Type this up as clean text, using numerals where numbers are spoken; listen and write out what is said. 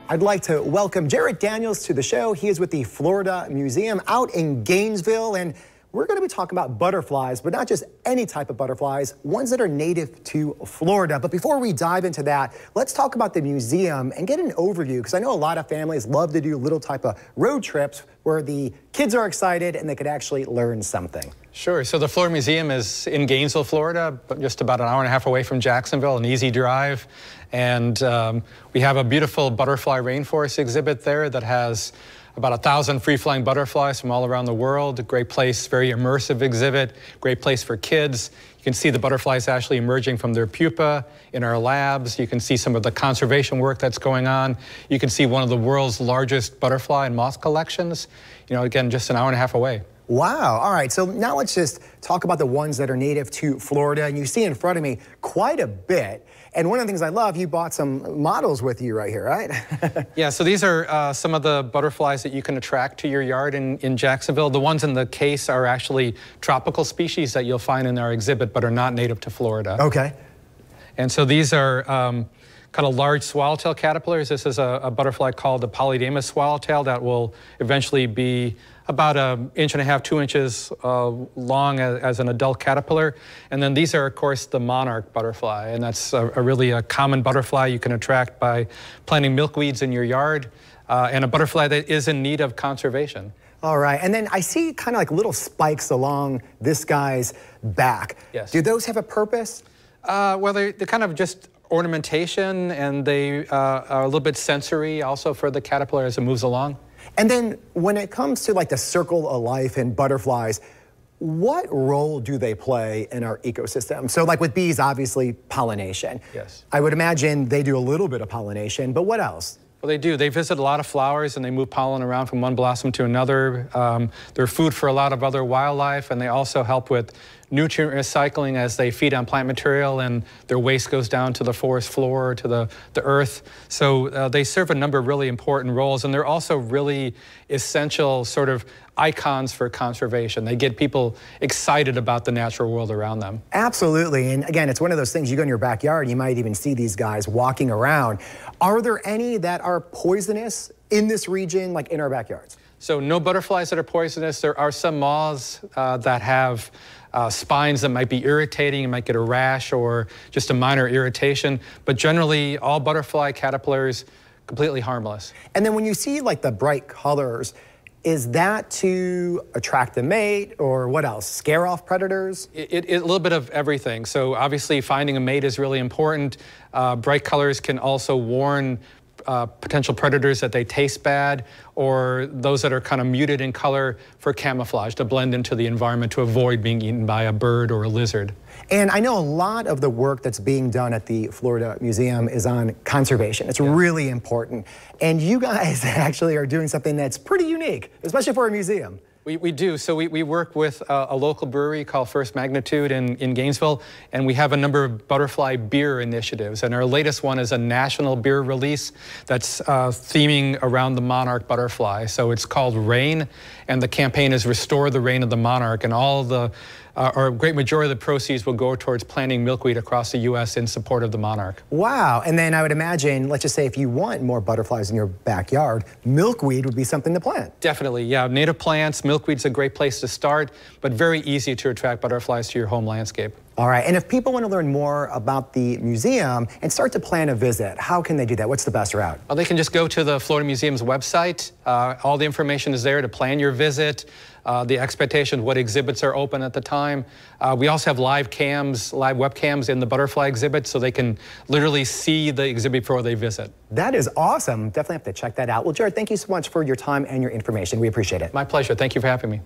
I'd like to welcome Jarrett Daniels to the show. He is with the Florida Museum out in Gainesville, and we're going to be talking about butterflies, but not just any type of butterflies, ones that are native to Florida. But before we dive into that, let's talk about the museum and get an overview, because I know a lot of families love to do little type of road trips where the kids are excited and they could actually learn something. Sure. So the Florida Museum is in Gainesville, Florida, but just about an hour and a half away from Jacksonville, an easy drive. And we have a beautiful butterfly rainforest exhibit there that has about 1,000 free-flying butterflies from all around the world. A great place, very immersive exhibit, great place for kids. You can see the butterflies actually emerging from their pupa in our labs. You can see some of the conservation work that's going on. You can see one of the world's largest butterfly and moth collections. You know, again, just an hour and a half away. Wow. All right. So now let's just talk about the ones that are native to Florida. And you see in front of me quite a bit. And one of the things I love, you bought some models with you right here, right? Yeah, so these are some of the butterflies that you can attract to your yard in Jacksonville. The ones in the case are actually tropical species that you'll find in our exhibit, but are not native to Florida. Okay. And so these are kind of large swallowtail caterpillars. This is a butterfly called the Polydamas swallowtail that will eventually be about 1.5 inches, 2 inches long as an adult caterpillar. And then these are, of course, the monarch butterfly. And that's a really common butterfly you can attract by planting milkweeds in your yard, and a butterfly that is in need of conservation. All right. And then I see kind of like little spikes along this guy's back. Yes. Do those have a purpose? Well, they're kind of just ornamentation, and they are a little bit sensory also for the caterpillar as it moves along. And then when it comes to like the circle of life and butterflies, what role do they play in our ecosystem? So like with bees, obviously pollination. Yes. I would imagine they do a little bit of pollination, but what else? Well, they do. They visit a lot of flowers and they move pollen around from one blossom to another. They're food for a lot of other wildlife, and they also help with nutrient recycling as they feed on plant material and their waste goes down to the forest floor or to the earth. So they serve a number of really important roles, and they're also really essential sort of icons for conservation. They get people excited about the natural world around them. Absolutely. And again, it's one of those things, you go in your backyard, you might even see these guys walking around. Are there any that are poisonous in this region, like in our backyards? So no butterflies that are poisonous. There are some moths that have spines that might be irritating. You might get a rash or just a minor irritation. But generally, all butterfly caterpillars, completely harmless. And then when you see like the bright colors, is that to attract a mate, or what else? Scare off predators? A little bit of everything. So obviously finding a mate is really important. Bright colors can also warn potential predators that they taste bad, or those that are kind of muted in color for camouflage, to blend into the environment to avoid being eaten by a bird or a lizard. And I know a lot of the work that's being done at the Florida Museum is on conservation. It's really important. And you guys actually are doing something that's pretty unique, especially for a museum. We do. So we work with a local brewery called First Magnitude in Gainesville, and we have a number of butterfly beer initiatives. And our latest one is a national beer release that's theming around the monarch butterfly. So it's called Reign, and the campaign is Restore the Reign of the Monarch, and all of the or a great majority of the proceeds will go towards planting milkweed across the U.S. in support of the monarch. Wow. And then I would imagine, let's just say if you want more butterflies in your backyard, milkweed would be something to plant. Definitely, yeah. Native plants, milkweed's a great place to start, but very easy to attract butterflies to your home landscape. All right. And if people want to learn more about the museum and start to plan a visit, how can they do that? What's the best route? Well, they can just go to the Florida Museum's website. All the information is there to plan your visit. The expectations, what exhibits are open at the time. We also have live webcams in the butterfly exhibit, so they can literally see the exhibit before they visit. That is awesome. Definitely have to check that out. Well, Jarrett, thank you so much for your time and your information. We appreciate it. My pleasure. Thank you for having me.